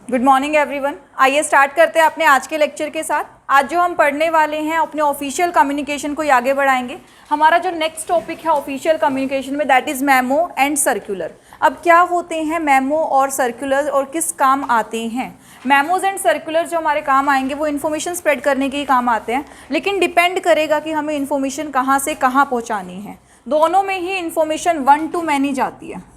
Good morning everyone. आइए start करते हैं अपने आज के लेक्चर के साथ। आज जो हम पढ़ने वाले हैं अपने ऑफिशियल कम्युनिकेशन को आगे बढ़ाएंगे। हमारा जो नेक्स्ट टॉपिक है ऑफिशियल कम्युनिकेशन में, that is memo and circular. अब क्या होते हैं मेमो और सर्कुलर और किस काम आते हैं? मेमोज एंड सर्कुलर जो हमारे काम आएंगे वो इन्फॉर्मेशन स्प्रेड करने के ही काम आते हैं, लेकिन डिपेंड करेगा कि हमें इन्फॉर्मेशन कहाँ से कहाँ पहुँचानी है। दोनों में ही इन्फॉर्मेशन वन टू मैनी जाती है।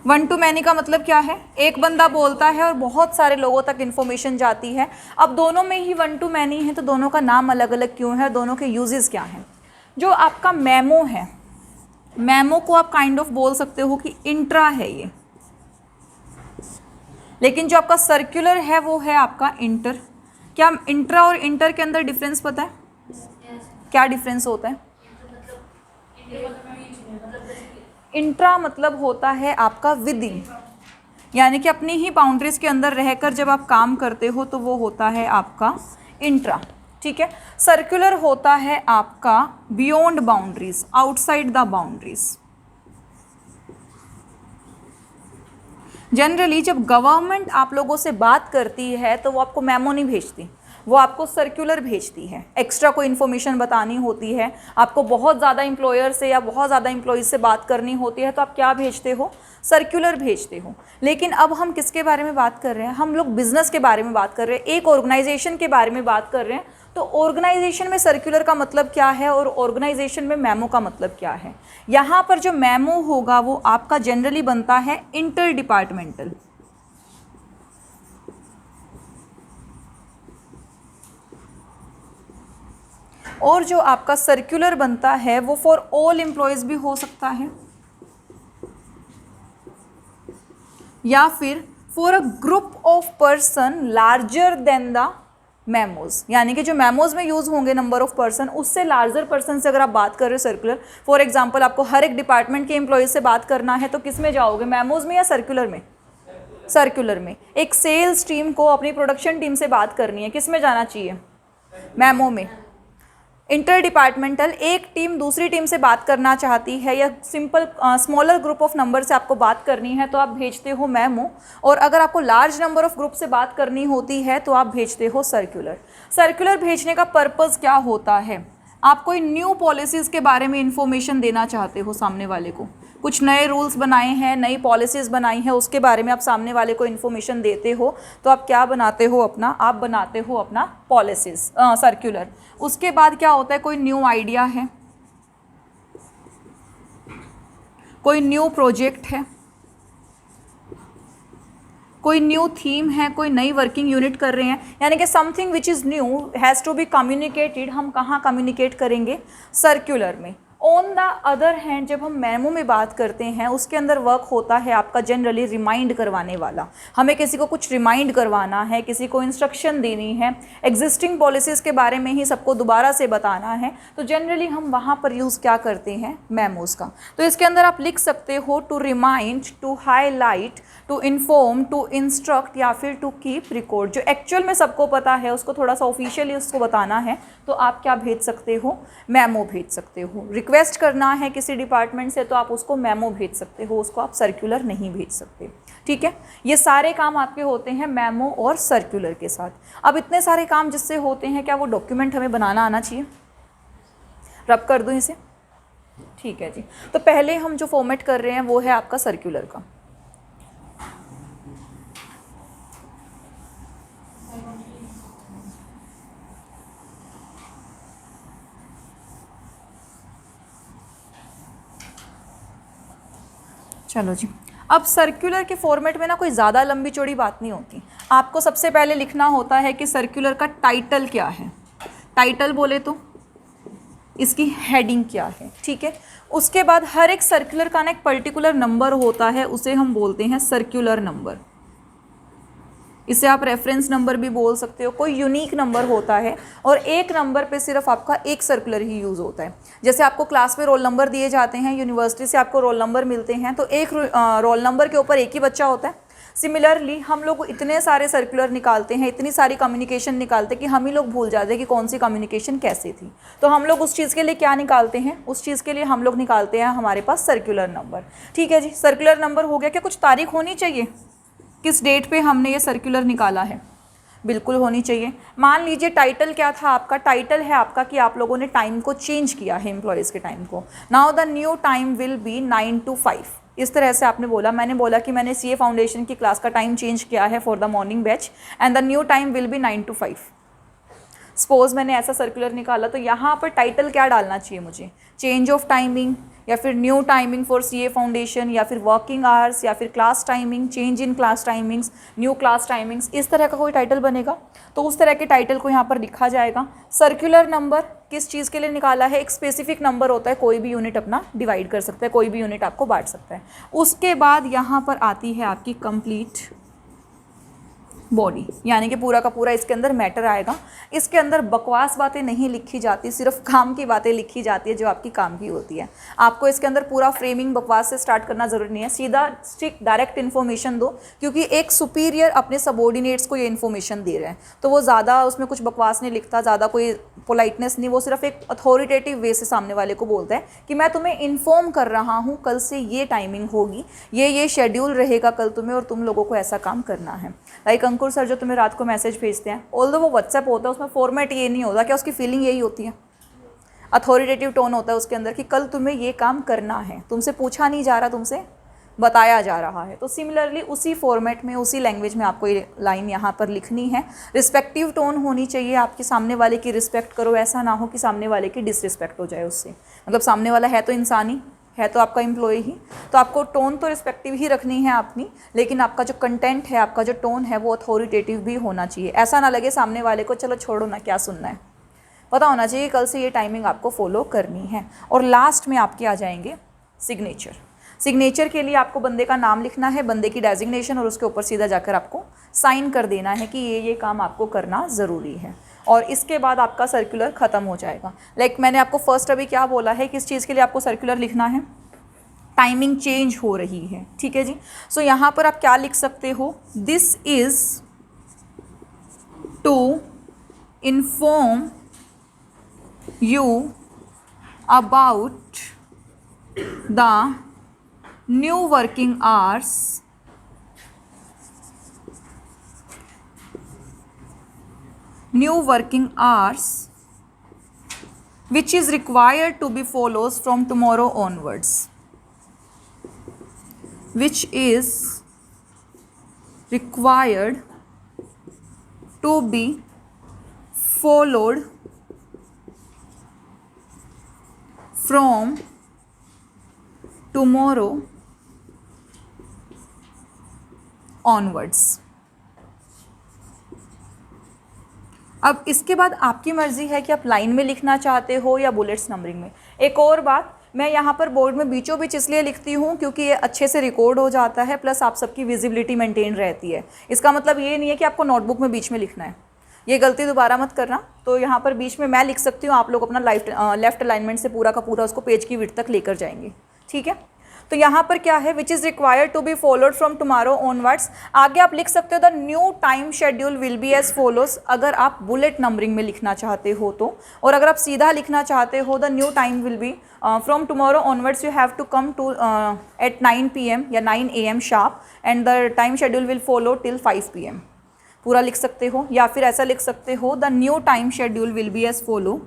वन टू मैनी का मतलब क्या है? एक बंदा बोलता है और बहुत सारे लोगों तक इन्फॉर्मेशन जाती है। अब दोनों में ही वन टू मैनी है तो दोनों का नाम अलग अलग क्यों है, दोनों के यूजेस क्या हैं? जो आपका मेमो है, मेमो को आप काइंड ऑफ बोल सकते हो कि इंट्रा है ये, लेकिन जो आपका सर्कुलर है वो है आपका इंटर। क्या इंट्रा और इंटर के अंदर डिफरेंस पता है? क्या डिफरेंस होता है? इंट्रा मतलब होता है आपका विद इन, यानी कि अपनी ही बाउंड्रीज के अंदर रहकर जब आप काम करते हो तो वो होता है आपका इंट्रा। ठीक है। सर्कुलर होता है आपका beyond boundaries, outside the boundaries. Generally जब गवर्नमेंट आप लोगों से बात करती है तो वो आपको मेमो नहीं भेजती, वो आपको सर्कुलर भेजती है। एक्स्ट्रा कोई इन्फॉर्मेशन बतानी होती है, आपको बहुत ज़्यादा एम्प्लॉयर से या बहुत ज़्यादा एम्प्लॉइज से बात करनी होती है तो आप क्या भेजते हो? सर्कुलर भेजते हो। लेकिन अब हम किसके बारे में बात कर रहे हैं? हम लोग बिजनेस के बारे में बात कर रहे हैं, एक ऑर्गेनाइजेशन के बारे में बात कर रहे हैं। तो ऑर्गेनाइजेशन में सर्कुलर का मतलब क्या है और ऑर्गेनाइजेशन में मेमो का मतलब क्या है? यहाँ पर जो मेमो होगा वो आपका जनरली बनता है इंटर डिपार्टमेंटल, और जो आपका सर्कुलर बनता है वो फॉर ऑल एम्प्लॉयज़ भी हो सकता है या फिर for a group of person larger than the memos, यानी कि जो मेमोज में यूज़ होंगे नंबर ऑफ पर्सन, उससे लार्जर पर्सन से अगर आप बात कर रहे हो सर्कुलर। फॉर एग्जांपल आपको हर एक डिपार्टमेंट के एम्प्लॉयज़ से बात करना है तो किस में जाओगे? मेमोज में या सर्कुलर में? सर्कुलर में। एक सेल्स टीम को अपनी प्रोडक्शन टीम से बात करनी है, किस में जाना चाहिए? मेमो में। इंटर डिपार्टमेंटल, एक टीम दूसरी टीम से बात करना चाहती है या simple smaller group of number से आपको बात करनी है तो आप भेजते हो मेमो, और अगर आपको लार्ज नंबर ऑफ ग्रुप से बात करनी होती है तो आप भेजते हो सर्कुलर। सर्कुलर भेजने का पर्पस क्या होता है? आप कोई न्यू पॉलिसीज़ के बारे में इंफॉर्मेशन देना चाहते हो सामने वाले को, कुछ नए रूल्स बनाए हैं, नई पॉलिसीज़ बनाई हैं, उसके बारे में आप सामने वाले को इन्फॉर्मेशन देते हो तो आप क्या बनाते हो? आप बनाते हो अपना पॉलिसीज़, सर्कुलर। उसके बाद क्या होता है? कोई न्यू आइडिया है, कोई न्यू प्रोजेक्ट है, कोई न्यू थीम है, कोई नई वर्किंग यूनिट कर रहे हैं, यानी कि something which is new has to be communicated. हम कहाँ कम्युनिकेट करेंगे? सर्कुलर में। ऑन द अदर हैंड जब हम मेमो में बात करते हैं उसके अंदर वर्क होता है आपका जनरली रिमाइंड करवाने वाला। हमें किसी को कुछ रिमाइंड करवाना है, किसी को इंस्ट्रक्शन देनी है, एग्जिस्टिंग पॉलिसीज़ के बारे में ही सबको दोबारा से बताना है, तो जनरली हम वहाँ पर यूज़ क्या करते हैं? मेमोज़ का। तो इसके अंदर आप लिख सकते हो to remind, to highlight, to inform, to instruct या फिर टू कीप रिकॉर्ड। जो एक्चुअल में सबको पता है उसको थोड़ा सा ऑफिशियली उसको बताना है तो आप क्या भेज सकते हो? मेमो भेज सकते हो। रिक्वेस्ट करना है किसी डिपार्टमेंट से तो आप उसको मेमो भेज सकते हो, उसको आप सर्कुलर नहीं भेज सकते। ठीक है। ये सारे काम आपके होते हैं मेमो और सर्कुलर के साथ। अब इतने सारे काम जिससे होते हैं, क्या वो डॉक्यूमेंट हमें बनाना आना चाहिए? रब कर दूँ इसे? ठीक है जी। तो पहले हम जो फॉर्मेट कर रहे हैं वो है आपका सर्कुलर का। चलो जी। अब सर्कुलर के फॉर्मेट में ना कोई ज़्यादा लंबी चौड़ी बात नहीं होती। आपको सबसे पहले लिखना होता है कि सर्कुलर का टाइटल क्या है। टाइटल बोले तो इसकी हेडिंग क्या है। ठीक है। उसके बाद हर एक सर्कुलर का ना एक पर्टिकुलर नंबर होता है, उसे हम बोलते हैं सर्कुलर नंबर। इसे आप रेफरेंस नंबर भी बोल सकते हो। कोई यूनिक नंबर होता है और एक नंबर पे सिर्फ आपका एक सर्कुलर ही यूज़ होता है। जैसे आपको क्लास में रोल नंबर दिए जाते हैं, यूनिवर्सिटी से आपको रोल नंबर मिलते हैं, तो एक रोल नंबर के ऊपर एक ही बच्चा होता है। सिमिलरली हम लोग इतने सारे सर्कुलर निकालते हैं, इतनी सारी कम्युनिकेशन निकालते हैं कि हम ही लोग भूल जाते हैं कि कौन सी कम्युनिकेशन कैसे थी। तो हम लोग उस चीज़ के लिए क्या निकालते हैं? उस चीज़ के लिए हम लोग निकालते हैं हमारे पास सर्कुलर नंबर। ठीक है जी। सर्कुलर नंबर हो गया। क्या कुछ तारीख होनी चाहिए? किस डेट पे हमने ये सर्कुलर निकाला है? बिल्कुल होनी चाहिए। मान लीजिए टाइटल क्या था आपका? टाइटल है आपका कि आप लोगों ने टाइम को चेंज किया है, एम्प्लॉयज़ के टाइम को। Now the new time will B 9 to 5। इस तरह से आपने बोला, मैंने बोला कि मैंने सीए फाउंडेशन की क्लास का टाइम चेंज किया है for the morning batch and the new time will B 9 to 5। Suppose मैंने ऐसा सर्कुलर निकाला, तो यहाँ पर टाइटल क्या डालना चाहिए मुझे? चेंज ऑफ टाइमिंग, या फिर new timing for CA foundation, या फिर वर्किंग आवर्स, या फिर class timing, change in class timings, new class timings. इस तरह का कोई टाइटल बनेगा तो उस तरह के टाइटल को यहाँ पर लिखा जाएगा। सर्कुलर नंबर किस चीज़ के लिए निकाला है? एक स्पेसिफिक नंबर होता है, कोई भी यूनिट अपना डिवाइड कर सकता है, कोई भी यूनिट आपको बांट सकता है। उसके बाद यहाँ पर आती है आपकी कंप्लीट बॉडी, यानी कि पूरा का पूरा इसके अंदर मैटर आएगा। इसके अंदर बकवास बातें नहीं लिखी जाती, सिर्फ काम की बातें लिखी जाती है जो आपकी काम की होती है। आपको इसके अंदर पूरा फ्रेमिंग बकवास से स्टार्ट करना ज़रूरी नहीं है, सीधा स्ट्रिक्ट डायरेक्ट इन्फॉर्मेशन दो, क्योंकि एक सुपीरियर अपने सबॉर्डिनेट्स को ये इन्फॉर्मेशन दे रहे हैं, तो वो ज़्यादा उसमें कुछ बकवास नहीं लिखता, ज़्यादा कोई पोलाइटनेस नहीं, वो सिर्फ एक अथॉरिटेटिव वे से सामने वाले को बोलता है कि मैं तुम्हें इन्फॉर्म कर रहा हूँ, कल से ये टाइमिंग होगी, ये शेड्यूल रहेगा कल तुम्हें, और तुम लोगों को ऐसा काम करना है। लाइक अंकुर सर जो तुम्हें रात को मैसेज भेजते हैं, ऑल्दो वो व्हाट्सएप होता है, उसमें फॉर्मेट ये नहीं होता, क्या उसकी फीलिंग यही होती है? अथॉरिटेटिव टोन होता है उसके अंदर कि कल तुम्हें ये काम करना है, तुमसे पूछा नहीं जा रहा, तुमसे बताया जा रहा है। तो सिमिलरली उसी फॉर्मेट में, उसी लैंग्वेज में आपको ये लाइन यहाँ पर लिखनी है। रिस्पेक्टिव टोन होनी चाहिए, आपके सामने वाले की रिस्पेक्ट करो, ऐसा ना हो कि सामने वाले की डिसरिस्पेक्ट हो जाए उससे। मतलब सामने वाला है तो इंसानी है, तो आपका एम्प्लॉय ही, तो आपको टोन तो रिस्पेक्टिव ही रखनी है अपनी, लेकिन आपका जो कंटेंट है, आपका जो टोन है, वो अथॉरिटेटिव भी होना चाहिए। ऐसा ना लगे सामने वाले को चलो छोड़ो ना, क्या सुनना है, पता होना चाहिए कल से ये टाइमिंग आपको फॉलो करनी है। और लास्ट में आपके आ जाएंगे सिग्नेचर। सिग्नेचर के लिए आपको बंदे का नाम लिखना है, बंदे की डेजिग्नेशन, और उसके ऊपर सीधा जाकर आपको साइन कर देना है कि ये काम आपको करना ज़रूरी है, और इसके बाद आपका सर्कुलर ख़त्म हो जाएगा। लाइक मैंने आपको फर्स्ट अभी क्या बोला है, किस चीज़ के लिए आपको सर्कुलर लिखना है? टाइमिंग चेंज हो रही है, ठीक है जी। सो यहाँ पर आप क्या लिख सकते हो? This is to inform you about the new working hours which is required to be follows from tomorrow onwards, which is required to be followed from tomorrow onwards। अब इसके बाद आपकी मर्ज़ी है कि आप लाइन में लिखना चाहते हो या बुलेट्स नंबरिंग में। एक और बात, मैं यहाँ पर बोर्ड में बीचों बीच इसलिए लिखती हूँ क्योंकि ये अच्छे से रिकॉर्ड हो जाता है, प्लस आप सबकी विजिबिलिटी मेंटेन रहती है। इसका मतलब ये नहीं है कि आपको नोटबुक में बीच में लिखना है, ये गलती दोबारा मत करना। तो यहाँ पर बीच में मैं लिख सकती हूँ, आप लोग अपना लेफ्ट अलाइनमेंट से पूरा का पूरा उसको पेज की विड्थ तक लेकर जाएंगे, ठीक है। तो यहाँ पर क्या है, which is required to be followed from tomorrow onwards. आगे आप लिख सकते हो the new time schedule will be as follows, अगर आप बुलेट नंबरिंग में लिखना चाहते हो तो। और अगर आप सीधा लिखना चाहते हो, the new time will be from tomorrow onwards you have to come to at 9 PM या 9 AM sharp, and the time schedule will follow till 5 PM, पूरा लिख सकते हो। या फिर ऐसा लिख सकते हो, the new time schedule will be as follow,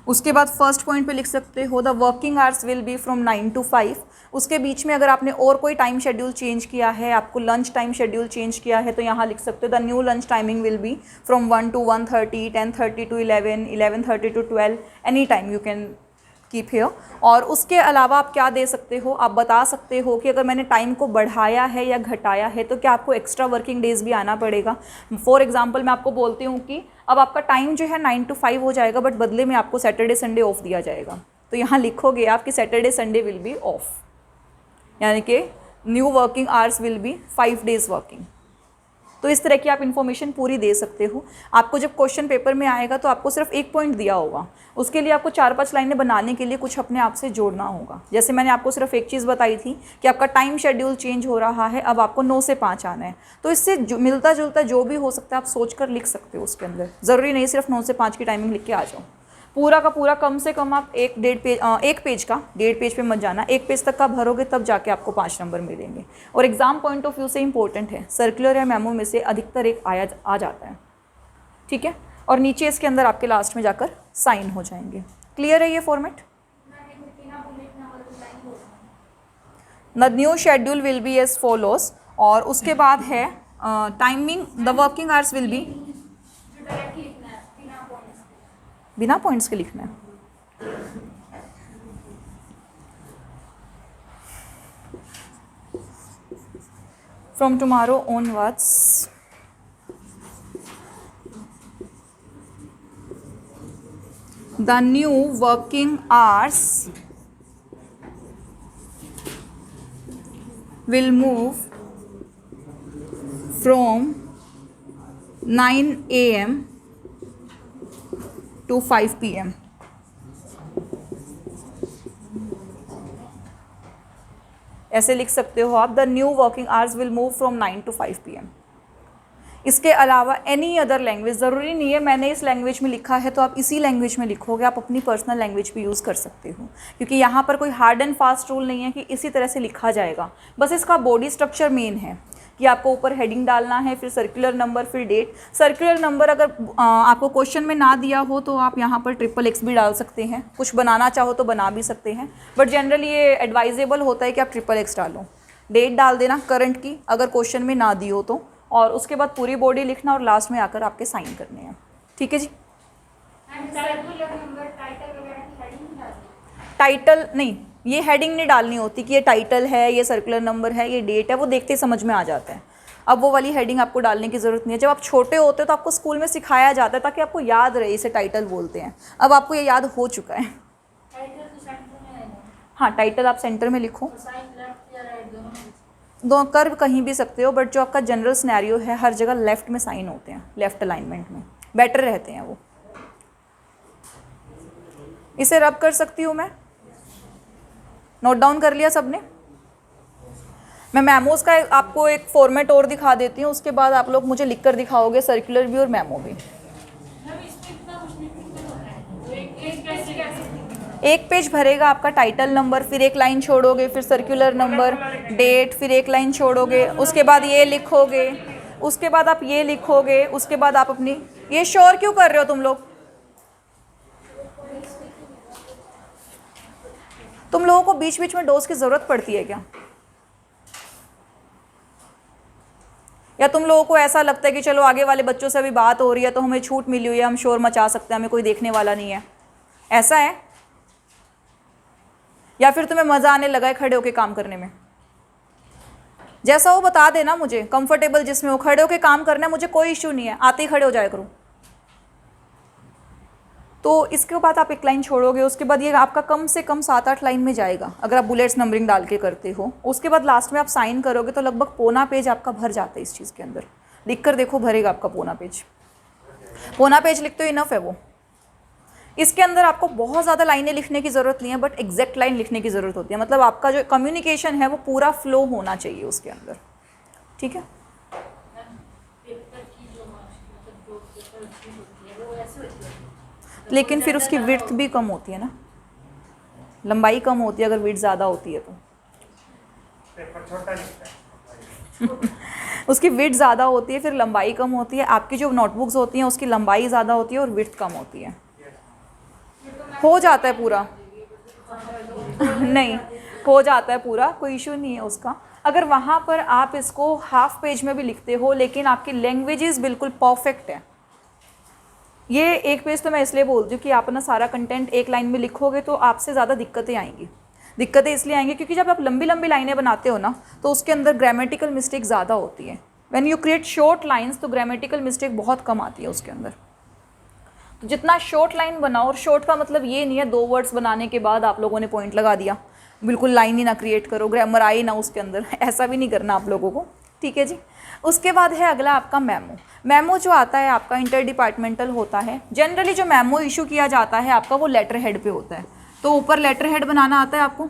उसके बाद फर्स्ट पॉइंट पे लिख सकते हो the working hours will be from 9 to 5। उसके बीच में अगर आपने और कोई टाइम शेड्यूल चेंज किया है, आपको लंच टाइम शेड्यूल चेंज किया है, तो यहाँ लिख सकते हो the new lunch timing will be from 1 to 1:30, 10:30 to 11, 11:30 to 12, any time you can keep here. और उसके अलावा आप क्या दे सकते हो, आप बता सकते हो कि अगर मैंने टाइम को बढ़ाया है या घटाया है तो क्या आपको एक्स्ट्रा वर्किंग डेज भी आना पड़ेगा। फॉर एग्जांपल मैं आपको बोलती हूँ कि अब आपका टाइम जो है 9 to 5 हो जाएगा, बट बदले में आपको सैटरडे संडे ऑफ दिया जाएगा, तो यहाँ लिखोगे आप कि Saturday Sunday will be of, यानी कि new working hours will B 5 days working. तो इस तरह की आप इन्फॉर्मेशन पूरी दे सकते हो। आपको जब क्वेश्चन पेपर में आएगा तो आपको सिर्फ एक पॉइंट दिया होगा, उसके लिए आपको 4-5 लाइनें बनाने के लिए कुछ अपने आप से जोड़ना होगा। जैसे मैंने आपको सिर्फ एक चीज़ बताई थी कि आपका टाइम शेड्यूल चेंज हो रहा है, अब आपको 9 से 5 आना है, तो इससे मिलता जुलता जो भी हो सकता है आप सोच कर लिख सकते हो उसके अंदर। ज़रूरी नहीं सिर्फ 9 से 5 की टाइमिंग लिख के आ जाओ। पूरा का पूरा कम से कम आप एक पेज का 1.5 पेज पे मत जाना, 1 पेज तक का भरोगे तब जाके आपको 5 नंबर मिलेंगे। और एग्जाम पॉइंट ऑफ व्यू से इंपॉर्टेंट है, सर्कुलर या मेमो में से अधिकतर एक आ जाता है, ठीक है। और नीचे इसके अंदर आपके लास्ट में जाकर साइन हो जाएंगे। क्लियर है ये format? The new schedule will be as follows, और उसके बाद है timing, the working hours will be, बिना पॉइंट्स के लिखना है। From tomorrow onwards the new working hours will move from 9 AM to 5 PM. ऐसे लिख सकते हो आप, the new working hours will move from 9 to 5 PM। इसके अलावा एनी अदर लैंग्वेज, ज़रूरी नहीं है मैंने इस लैंग्वेज में लिखा है तो आप इसी लैंग्वेज में लिखोगे, आप अपनी पर्सनल लैंग्वेज भी यूज़ कर सकते हो, क्योंकि यहाँ पर कोई हार्ड एंड फास्ट रूल नहीं है कि इसी तरह से लिखा जाएगा। बस इसका बॉडी स्ट्रक्चर मेन है कि आपको ऊपर हेडिंग डालना है, फिर सर्कुलर नंबर, फिर डेट। सर्कुलर नंबर अगर आपको क्वेश्चन में ना दिया हो तो आप यहाँ पर XXX भी डाल सकते हैं, कुछ बनाना चाहो तो बना भी सकते हैं, बट जनरली ये एडवाइजेबल होता है कि आप XXX डालो। डेट डाल देना करंट की अगर क्वेश्चन में ना दी हो तो, और उसके बाद पूरी बॉडी लिखना और लास्ट में आकर आपके साइन करने हैं, ठीक है जी। टाइटल नहीं, ये हेडिंग नहीं डालनी होती कि ये टाइटल है, ये सर्कुलर नंबर है, ये डेट है, वो देखते ही समझ में आ जाता है। अब वो वाली हेडिंग आपको डालने की ज़रूरत नहीं है। जब आप छोटे होते हो तो आपको स्कूल में सिखाया जाता है ताकि आपको याद रहे, इसे टाइटल बोलते हैं। अब आपको ये याद हो चुका है। हाँ, टाइटल आप सेंटर में लिखो, दो कर कहीं भी सकते हो, बट जो आपका जनरल सिनेरियो है हर जगह लेफ़्ट में साइन होते हैं, लेफ़्ट अलाइनमेंट में बेटर रहते हैं वो। इसे रब कर सकती हूँ मैं, नोट डाउन कर लिया सबने? मैं मेमोज का आपको एक फॉर्मेट और दिखा देती हूँ, उसके बाद आप लोग मुझे लिख कर दिखाओगे सर्कुलर भी और मेमो भी। एक पेज भरेगा आपका टाइटल नंबर, फिर एक लाइन छोड़ोगे, फिर सर्कुलर नंबर, डेट, फिर एक लाइन छोड़ोगे, उसके बाद ये लिखोगे, उसके बाद आप ये लिखोगे, उसके बाद आप अपनी, ये श्योर क्यों कर रहे हो तुम लोग? तुम लोगों को बीच बीच में डोज की ज़रूरत पड़ती है क्या? या तुम लोगों को ऐसा लगता है कि चलो आगे वाले बच्चों से अभी बात हो रही है तो हमें छूट मिली हुई है, हम शोर मचा सकते हैं, हमें कोई देखने वाला नहीं है, ऐसा है? या फिर तुम्हें मज़ा आने लगा है खड़े होके काम करने में? जैसा हो बता देना मुझे, कंफर्टेबल जिसमें हो, खड़े होके काम करना है, मुझे कोई इश्यू नहीं है, आते ही खड़े हो जाया करो। तो इसके बाद आप एक लाइन छोड़ोगे, उसके बाद ये आपका कम से कम 7-8 लाइन में जाएगा अगर आप बुलेट्स नंबरिंग डाल के करते हो। उसके बाद लास्ट में आप साइन करोगे तो लगभग पौना पेज आपका भर जाता है इस चीज़ के अंदर। लिख कर देखो, भरेगा आपका पौना पेज। पौना पेज लिखते हो इनफ है वो। इसके अंदर आपको बहुत ज़्यादा लाइनें लिखने की ज़रूरत नहीं है, बट एग्जैक्ट लाइन लिखने की ज़रूरत होती है। मतलब आपका जो कम्युनिकेशन है वो पूरा फ्लो होना चाहिए उसके अंदर, ठीक है। लेकिन फिर उसकी विड्थ भी कम होती है ना, लंबाई कम होती है अगर विड्थ ज़्यादा होती है तो। पेपर छोटा दिखता है। उसकी विड्थ ज़्यादा होती है, फिर लंबाई कम होती है। आपकी जो नोटबुक्स होती हैं उसकी लंबाई ज़्यादा होती है और विड्थ कम होती है। हो जाता है पूरा नहीं, हो जाता है पूरा, कोई इशू नहीं है उसका। अगर वहाँ पर आप इसको हाफ पेज में भी लिखते हो लेकिन आपकी लैंग्वेजेस बिल्कुल परफेक्ट है। ये एक पेज तो मैं इसलिए बोलती हूँ कि आप अपना सारा कंटेंट एक लाइन में लिखोगे तो आपसे ज़्यादा दिक्कतें आएंगी। दिक्कतें इसलिए आएंगी क्योंकि जब आप लंबी लंबी लाइनें बनाते हो ना तो उसके अंदर ग्रामेटिकल मिस्टेक ज़्यादा होती है। When you create short lines तो ग्रामेटिकल मिस्टेक बहुत कम आती है उसके अंदर। तो जितना शॉर्ट लाइन बनाओ, और शॉर्ट का मतलब ये नहीं है 2 वर्ड्स बनाने के बाद आप लोगों ने पॉइंट लगा दिया, बिल्कुल लाइन ही ना क्रिएट करो, ग्रामर आए ना उसके अंदर, ऐसा भी नहीं करना आप लोगों को, ठीक है जी। उसके बाद है अगला आपका मेमो। मेमो जो आता है आपका इंटर डिपार्टमेंटल होता है। जनरली जो मेमो इशू किया जाता है आपका वो लेटर हेड पे होता है। तो ऊपर लेटर हेड बनाना आता है आपको,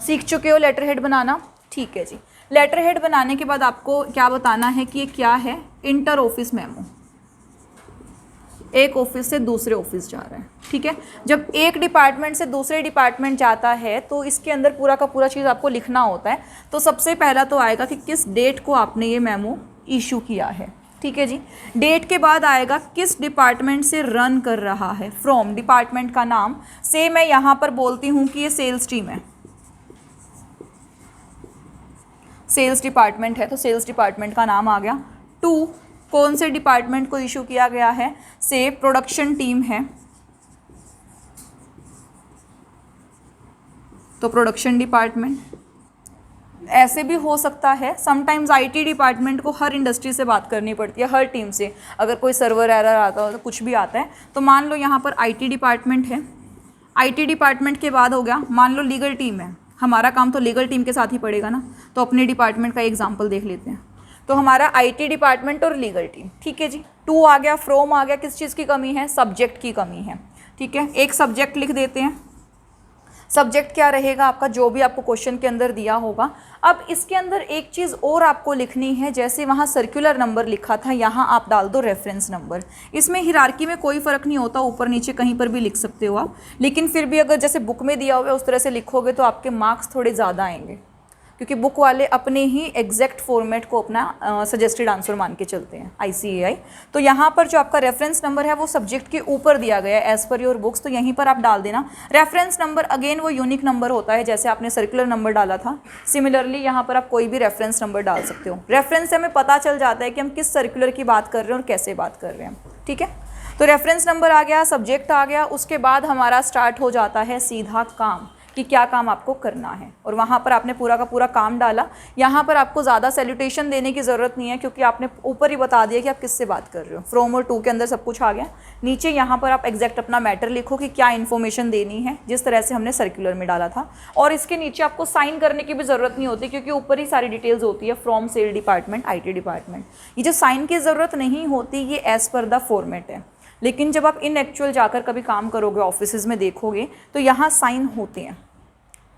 सीख चुके हो लेटर हेड बनाना, ठीक है जी। लेटर हेड बनाने के बाद आपको क्या बताना है कि ये क्या है, इंटर ऑफिस मेमो, एक ऑफिस से दूसरे ऑफिस जा रहा है, ठीक है। जब एक डिपार्टमेंट से दूसरे डिपार्टमेंट जाता है तो इसके अंदर पूरा का पूरा चीज़ आपको लिखना होता है। तो सबसे पहला तो आएगा कि किस डेट को आपने ये मेमो इशू किया है, ठीक है जी। डेट के बाद आएगा किस डिपार्टमेंट से रन कर रहा है, फ्रॉम डिपार्टमेंट का नाम से मैं यहाँ पर बोलती हूँ कि ये सेल्स टीम है, सेल्स डिपार्टमेंट है तो सेल्स डिपार्टमेंट का नाम आ गया। टू, कौन से डिपार्टमेंट को इशू किया गया है, से प्रोडक्शन टीम है तो प्रोडक्शन डिपार्टमेंट। ऐसे भी हो सकता है समटाइम्स आईटी डिपार्टमेंट को हर इंडस्ट्री से बात करनी पड़ती है, हर टीम से, अगर कोई सर्वर एरर आता हो तो कुछ भी आता है। तो मान लो यहाँ पर आईटी डिपार्टमेंट है, आईटी डिपार्टमेंट के बाद हो गया मान लो लीगल टीम है, हमारा काम तो लीगल टीम के साथ ही पड़ेगा ना, तो अपने डिपार्टमेंट का एग्जाम्पल देख लेते हैं। तो हमारा आईटी डिपार्टमेंट और लीगल टीम, ठीक है जी। टू आ गया, फ्रॉम आ गया, किस चीज़ की कमी है, सब्जेक्ट की कमी है, ठीक है। एक सब्जेक्ट लिख देते हैं, सब्जेक्ट क्या रहेगा आपका, जो भी आपको क्वेश्चन के अंदर दिया होगा। अब इसके अंदर एक चीज़ और आपको लिखनी है, जैसे वहाँ सर्कुलर नंबर लिखा था, यहाँ आप डाल दो रेफरेंस नंबर। इसमें हिरार्की में कोई फ़र्क नहीं होता, ऊपर नीचे कहीं पर भी लिख सकते हो आप, लेकिन फिर भी अगर जैसे बुक में दिया हुआ है उस तरह से लिखोगे तो आपके मार्क्स थोड़े ज़्यादा आएंगे, क्योंकि बुक वाले अपने ही एग्जैक्ट फॉर्मेट को अपना सजेस्टेड आंसर मान के चलते हैं, ICAI। तो यहाँ पर जो आपका रेफरेंस नंबर है वो सब्जेक्ट के ऊपर दिया गया है एज़ पर योर बुक्स, तो यहीं पर आप डाल देना। रेफरेंस नंबर अगेन वो यूनिक नंबर होता है, जैसे आपने सर्कुलर नंबर डाला था, सिमिलरली यहाँ पर आप कोई भी रेफरेंस नंबर डाल सकते हो। रेफरेंस से हमें पता चल जाता है कि हम किस सर्कुलर की बात कर रहे हैं और कैसे बात कर रहे हैं, ठीक है। तो रेफरेंस नंबर आ गया, सब्जेक्ट आ गया, उसके बाद हमारा स्टार्ट हो जाता है सीधा काम कि क्या काम आपको करना है, और वहाँ पर आपने पूरा का पूरा काम डाला। यहाँ पर आपको ज़्यादा सैल्यूटेशन देने की ज़रूरत नहीं है, क्योंकि आपने ऊपर ही बता दिया कि आप किससे बात कर रहे हो। फ्रॉम और टू के अंदर सब कुछ आ गया। नीचे यहाँ पर आप एग्जैक्ट अपना मैटर लिखो कि क्या इन्फॉर्मेशन देनी है, जिस तरह से हमने सर्कुलर में डाला था। और इसके नीचे आपको साइन करने की भी ज़रूरत नहीं होती, क्योंकि ऊपर ही सारी डिटेल्स होती है, from sale department, IT department. ये जो साइन की ज़रूरत नहीं होती, ये एज़ पर द फॉर्मेट है। लेकिन जब आप इन एक्चुअल जाकर कभी काम करोगे, ऑफिस में देखोगे तो यहाँ साइन होते हैं,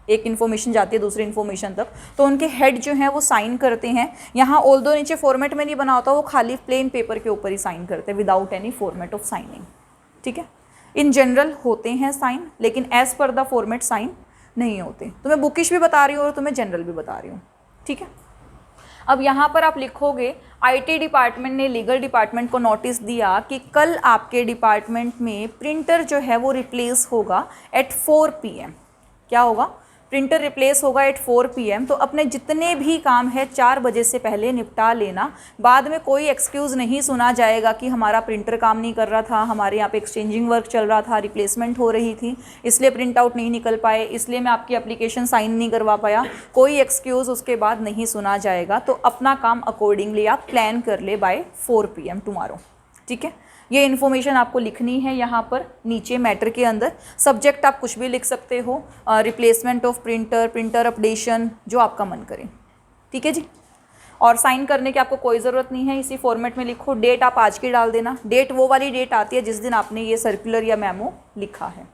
एक इन्फॉर्मेशन जाती है दूसरी इन्फॉर्मेशन तक, तो उनके हेड जो हैं वो साइन करते हैं। यहाँ ऑल्दो नीचे फॉर्मेट में नहीं बना होता, वो खाली प्लेन पेपर के ऊपर ही साइन करते हैं without any format of signing, ठीक है। इन जनरल होते हैं साइन, लेकिन as per the format sign नहीं होते। तो मैं बुकिश भी बता रही हूँ और तुम्हें जनरल भी बता रही हूँ, ठीक है। अब यहाँ पर आप लिखोगे IT डिपार्टमेंट ने लीगल डिपार्टमेंट को नोटिस दिया कि कल आपके डिपार्टमेंट में प्रिंटर जो है वो रिप्लेस होगा एट 4 PM। क्या होगा, प्रिंटर रिप्लेस होगा एट 4 PM। तो अपने जितने भी काम है 4 बजे से पहले निपटा लेना। बाद में कोई एक्सक्यूज़ नहीं सुना जाएगा कि हमारा प्रिंटर काम नहीं कर रहा था, हमारे यहाँ पे एक्सचेंजिंग वर्क चल रहा था, रिप्लेसमेंट हो रही थी, इसलिए प्रिंट आउट नहीं निकल पाए, इसलिए मैं आपकी एप्लीकेशन साइन नहीं करवा पाया। कोई एक्सक्यूज़ उसके बाद नहीं सुना जाएगा। तो अपना काम अकॉर्डिंगली आप प्लान कर ले बाय 4 PM टुमारो, ठीक है। ये इन्फॉर्मेशन आपको लिखनी है यहाँ पर नीचे मैटर के अंदर। सब्जेक्ट आप कुछ भी लिख सकते हो, replacement of printer, printer updation, जो आपका मन करे, ठीक है जी। और साइन करने की आपको कोई ज़रूरत नहीं है, इसी फॉर्मेट में लिखो। डेट आप आज की डाल देना, डेट वो वाली डेट आती है जिस दिन आपने ये सर्कुलर या मेमो लिखा है,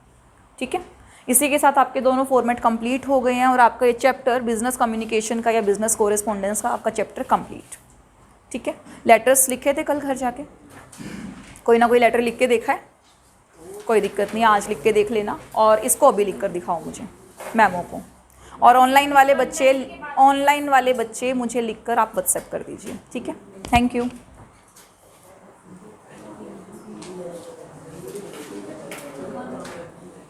ठीक है। इसी के साथ आपके दोनों फॉर्मेट कंप्लीट हो गए हैं और आपका ये चैप्टर बिजनेस कम्युनिकेशन का या बिजनेस कोरेस्पोंडेंस का आपका चैप्टर कंप्लीट, ठीक है। लेटर्स लिखे थे कल घर जाके, कोई ना कोई लेटर लिख के देखा है, कोई दिक्कत नहीं, आज लिख के देख लेना। और इसको अभी लिख कर दिखाओ मुझे, मेमो को। और ऑनलाइन वाले बच्चे मुझे लिख कर आप व्हाट्सएप कर दीजिए, ठीक है। Thank you.